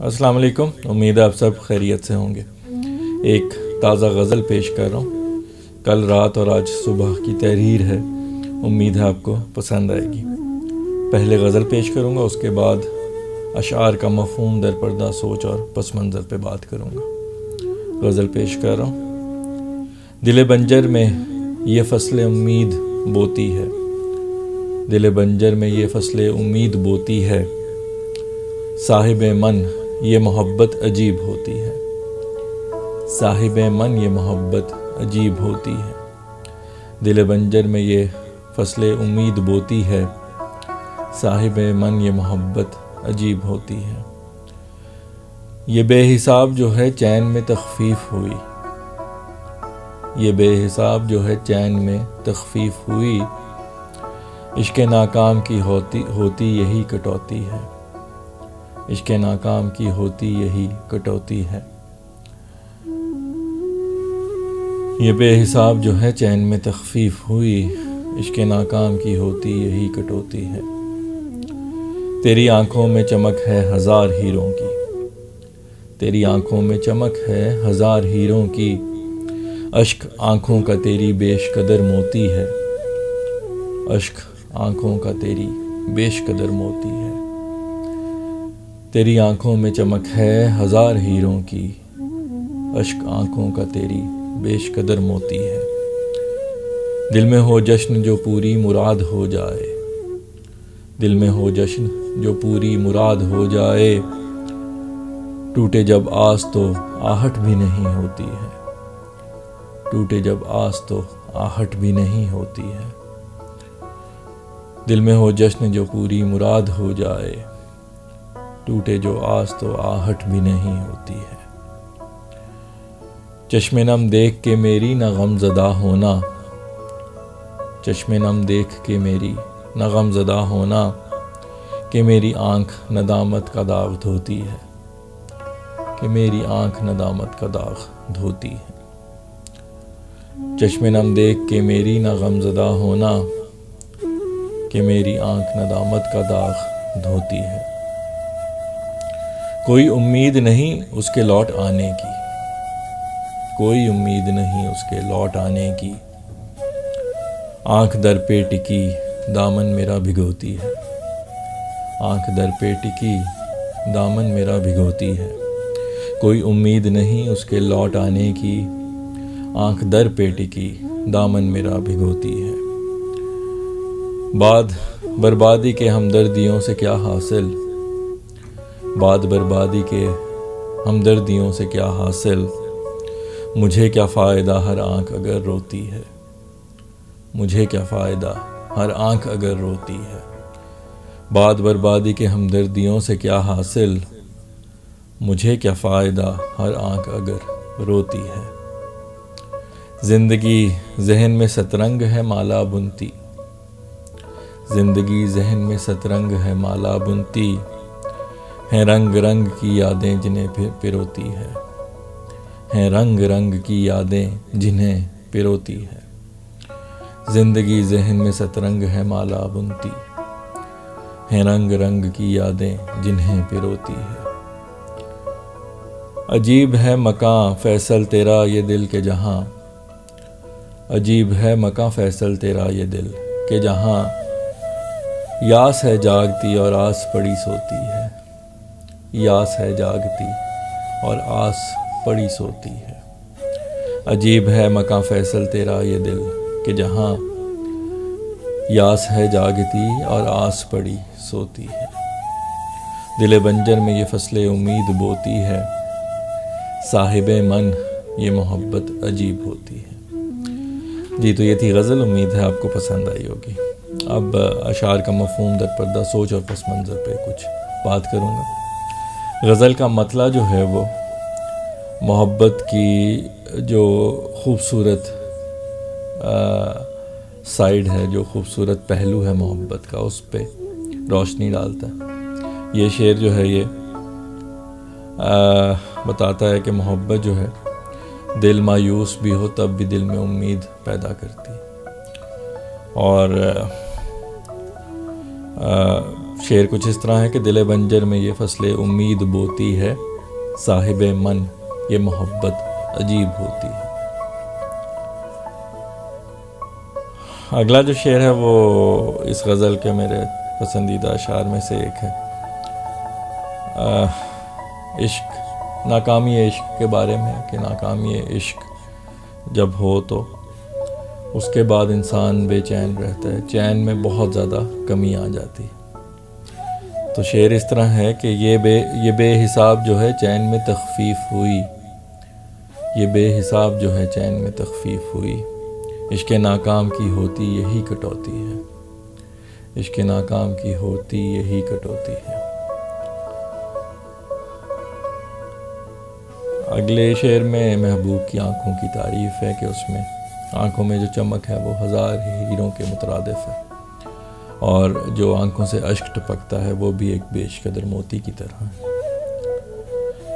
अस्सलाम वालेकुम। उम्मीद है आप सब खैरियत से होंगे। एक ताज़ा गज़ल पेश कर रहा हूँ। कल रात और आज सुबह की तहरीर है। उम्मीद है आपको पसंद आएगी। पहले गज़ल पेश करूँगा, उसके बाद अशार का मफ़हूम दर पर्दा सोच और पस मंज़र पे बात करूँगा। गज़ल पेश कर रहा हूँ। दिल बंजर में ये फ़सल उम्मीद बोती है, दिल बंजर में ये फ़सल उम्मीद बोती है। साहिब मन ये मोहब्बत अजीब होती है, साहिब मन ये मोहब्बत अजीब होती है। दिल बंजर में ये फ़सल उम्मीद बोती है, साहिब मन ये मोहब्बत अजीब होती है। ये बेहिसाब जो है चैन में तख़फ़ीफ़ हुई, ये बेहिसाब जो है चैन में तख़फ़ीफ़ हुई। इश्क़ नाकाम की होती यही कटौती है, इश्क़ नाकाम की होती यही कटौती है। ये बेहिसाब जो है चैन में तख़फ़ीफ़ हुई, इश्क़ नाकाम की होती यही कटौती है। तेरी आँखों में चमक है हज़ार हीरों की, तेरी आँखों में चमक है हज़ार हीरों की। अश्क आँखों का तेरी बेशकदर मोती है, अश्क आँखों का तेरी बेशकदर मोती है। तेरी आँखों में चमक है हज़ार हीरों की, अश्क आँखों का तेरी बेशकदर मोती है। दिल में हो जश्न जो पूरी मुराद हो जाए, दिल में हो जश्न जो पूरी मुराद हो जाए। टूटे जब आस तो आहट भी नहीं होती है, टूटे जब आस तो आहट भी नहीं होती है। दिल में हो जश्न जो पूरी मुराद हो जाए, टूटे जो आस तो आहट भी नहीं होती है। चश्मे नम देख के मेरी न गमज़दा होना, चश्मे नम देख के मेरी न गमज़दा होना। कि मेरी आँख नदामत का दाग धोती है, कि मेरी आँख नदामत का दाग धोती है। चश्मे नम देख के मेरी न गमज़दा होना, कि मेरी आँख नदामत का दाग धोती है। कोई उम्मीद नहीं उसके लौट आने की, कोई उम्मीद नहीं उसके लौट आने की। आँख दर पे टिकी दामन मेरा भिगोती है, आँख दर पे टिकी दामन मेरा भिगोती है। कोई उम्मीद नहीं उसके लौट आने की, आँख दर पे टिकी दामन मेरा भिगोती है। बाद बर्बादी के हमदर्दियों से क्या हासिल, बाद बर्बादी के हमदर्दियों से क्या हासिल। मुझे क्या फ़ायदा हर आँख अगर रोती है, मुझे क्या फ़ायदा हर आँख अगर रोती है। बाद बर्बादी के हमदर्दियों से क्या हासिल, मुझे क्या फ़ायदा हर आँख अगर रोती है। ज़िंदगी जहन में सतरंग है माला बुनती, ज़िंदगी जहन में सतरंग है माला बुनती। हैं रंग रंग की यादें जिन्हें पिरोती है, हैं रंग रंग की यादें जिन्हें पिरोती है। ज़िंदगी जहन में सतरंग है माला बुनती, हैं रंग रंग की यादें जिन्हें पिरोती है। अजीब है मकां फैसल तेरा ये दिल के जहाँ, अजीब है मकां फैसल तेरा ये दिल के जहाँ। यास है जागती और आस पड़ी सोती है, यास है जागती और आस पड़ी सोती है। अजीब है मकां फैसल तेरा ये दिल के जहाँ, यास है जागती और आस पड़ी सोती है। दिल बंजर में ये फ़सल उम्मीद बोती है, साहिब मन ये मोहब्बत अजीब होती है। जी, तो ये थी गज़ल। उम्मीद है आपको पसंद आई होगी। अब अशार का मफ़हूम दर पर्दा सोच और पस मंज़र पे कुछ बात करूँगा। गज़ल का मतला जो है वो मोहब्बत की जो खूबसूरत साइड है, जो खूबसूरत पहलू है मोहब्बत का, उस पे रोशनी डालता है। ये शेर जो है ये बताता है कि मोहब्बत जो है दिल मायूस भी हो तब भी दिल में उम्मीद पैदा करती है। और शेर कुछ इस तरह है कि दिल बंजर में ये फसले उम्मीद बोती है, साहिब मन ये मोहब्बत अजीब होती है। अगला जो शेर है वो इस गज़ल के मेरे पसंदीदा अशार में से एक है। इश्क, नाकामी इश्क के बारे में है कि नाकामी इश्क जब हो तो उसके बाद इंसान बेचैन रहता है, चैन में बहुत ज़्यादा कमी आ जाती है। तो शेर इस तरह है कि ये बेहिसाब जो है चैन में तखफीफ हुई, ये बेहिसाब जो है चैन में तखफीफ हुई, इश्क़ नाकाम की होती यही कटौती है, इश्क़ नाकाम की होती यही कटौती है। अगले शेर में महबूब की आंखों की तारीफ़ है कि उसमें आंखों में जो चमक है वो हज़ार हीरों के मुतरादिफ है, और जो आंखों से अश्क टपकता है वो भी एक बेशकदर मोती की तरह है।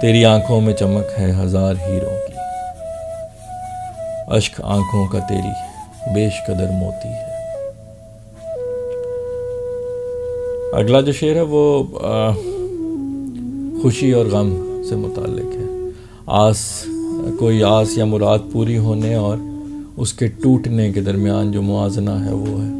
तेरी आंखों में चमक है हज़ार हीरों की, अश्क आंखों का तेरी बेशकदर मोती है। अगला जो शेर है वो खुशी और गम से मुताल्लिक है। कोई आस या मुराद पूरी होने और उसके टूटने के दरमियान जो मुआजना है वो है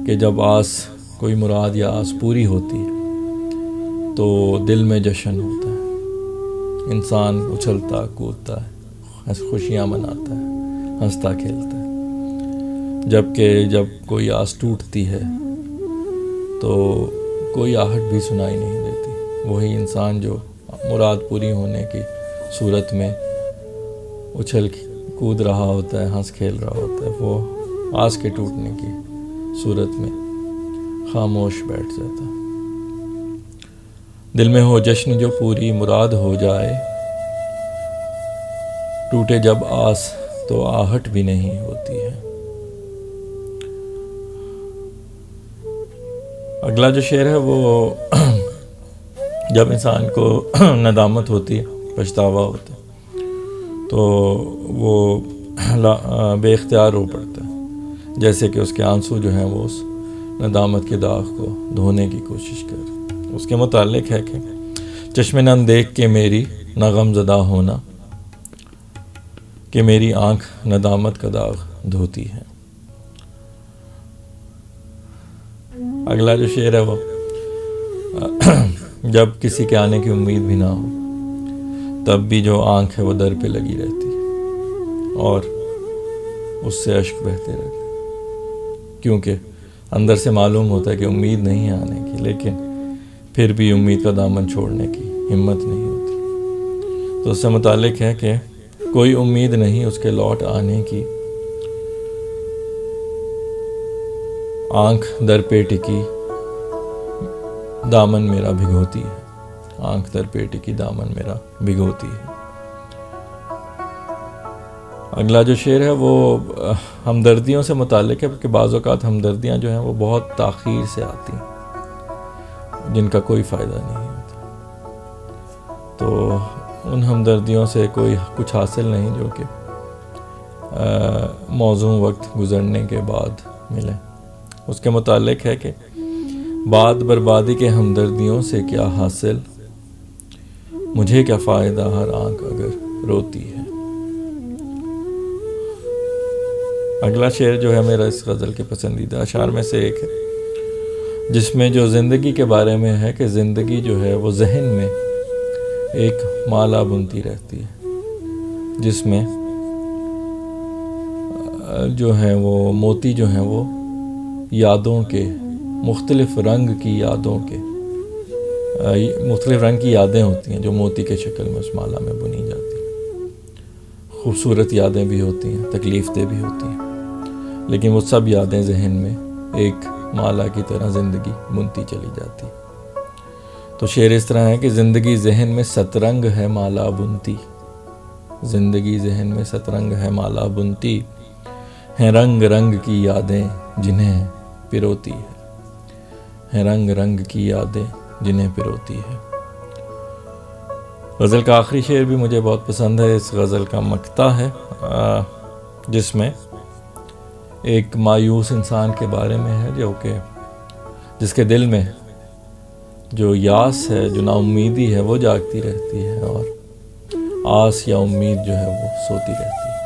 कि जब कोई मुराद या आस पूरी होती है तो दिल में जश्न होता है, इंसान उछलता कूदता है, खुशियाँ मनाता है, हंसता खेलता है। जबकि जब कोई आस टूटती है तो कोई आहट भी सुनाई नहीं देती। वही इंसान जो मुराद पूरी होने की सूरत में उछल कूद रहा होता है, हंस खेल रहा होता है, वो आस के टूटने की सूरत में खामोश बैठ जाता है। दिल में हो जश्न जो पूरी मुराद हो जाए, टूटे जब आस तो आहट भी नहीं होती है। अगला जो शेर है वो जब इंसान को नदामत होती है, पछतावा होता है, तो वो बेख्तियार रो पड़ता है, जैसे कि उसके आंसू जो हैं वो उस नदामत के दाग को धोने की कोशिश कर। उसके मुताल्लिक है कि चश्मे नम देख के मेरी ना गमज़दा होना, कि मेरी आँख नदामत का दाग धोती है। अगला जो शेर है वो जब किसी के आने की उम्मीद भी ना हो तब भी जो आँख है वो दर पे लगी रहती है और उससे अश्क बहते रहते हैं, क्योंकि अंदर से मालूम होता है कि उम्मीद नहीं है आने की, लेकिन फिर भी उम्मीद का दामन छोड़ने की हिम्मत नहीं होती। तो उससे मुताल्लिक है कि कोई उम्मीद नहीं उसके लौट आने की, आँख दर पे टिकी दामन मेरा भिगोती है, आँख दर पे टिकी दामन मेरा भिगोती है। अगला जो शेर है वो हमदर्दियों से मुताल्लिक है, क्योंकि बाज़ औक़ात हमदर्दियाँ जो हैं वो बहुत ताख़ीर से आती हैं, जिनका कोई फ़ायदा नहीं होता। तो उन हमदर्दियों से कोई कुछ हासिल नहीं जो कि मौज़ूं वक्त गुज़रने के बाद मिले। उसके मुताल्लिक है कि बाद बर्बादी के हमदर्दियों से क्या हासिल, मुझे क्या फ़ायदा हर आँख अगर रोती है। अगला शेर जो है मेरा इस गज़ल के पसंदीदा अशार में से एक है, जिसमें जो ज़िंदगी के बारे में है कि ज़िंदगी जो है वो जहन में एक माला बुनती रहती है, जिसमें जो है वो मोती जो हैं वो यादों के मुख्तलिफ़ रंग की यादों के मुख्तलिफ़ रंग की यादें होती हैं जो मोती के शक्ल में उस माला में बुनी जाती हैं। खूबसूरत यादें भी होती हैं, तकलीफ़देह भी होती हैं, लेकिन वो सब यादें जहन में एक माला की तरह ज़िंदगी बुनती चली जाती। तो शेर इस तरह है कि ज़िंदगी जहन में सतरंग है माला बुनती, ज़िंदगी जहन में सतरंग है माला बुनती, हैं रंग रंग की यादें जिन्हें पिरोती है रंग रंग की यादें जिन्हें पिरोती है। गज़ल का आखिरी शेर भी मुझे बहुत पसंद है। इस गज़ल का मक्ता है जिसमें एक मायूस इंसान के बारे में है जो कि जिसके दिल में जो यास है, जो नाउम्मीदी है, वो जागती रहती है, और आस या उम्मीद जो है वो सोती रहती है।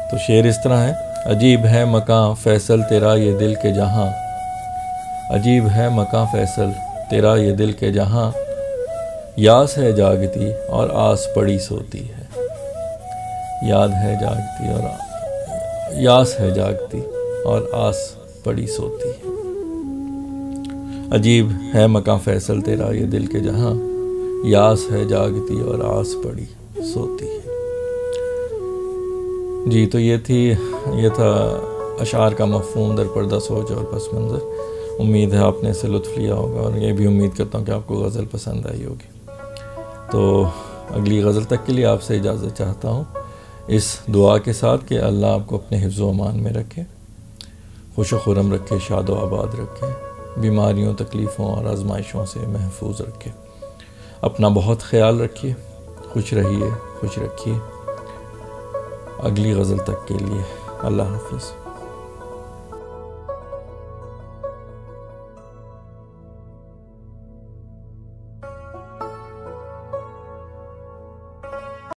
तो शेर इस तरह है, अजीब है मकां फैसल तेरा ये दिल के जहां, अजीब है मकां फैसल तेरा ये दिल के जहां, यास है जागती और आस पड़ी सोती है। याद है जागती और यास है जागती और आस पड़ी सोती है। अजीब है मकां फैसल तेरा ये दिल के जहां, यास है जागती और आस पड़ी सोती है। जी, तो ये था अशार का मफ़हूम दर पर्दा सोच और पस मंज़र। उम्मीद है आपने इसे लुत्फ़ लिया होगा, और ये भी उम्मीद करता हूँ कि आपको गज़ल पसंद आई होगी। तो अगली गज़ल तक के लिए आपसे इजाज़त चाहता हूँ, इस दुआ के साथ कि अल्लाह आपको अपने हिफ्ज़ व अमान में रखे, खुश व खुर्रम रखे, शाद व आबाद रखे, बीमारियों, तकलीफ़ों और आजमाइशों से महफूज रखे। अपना बहुत ख्याल रखिए, खुश रहिए, खुश रखिए। अगली गज़ल तक के लिए अल्लाह हाफ़िज़।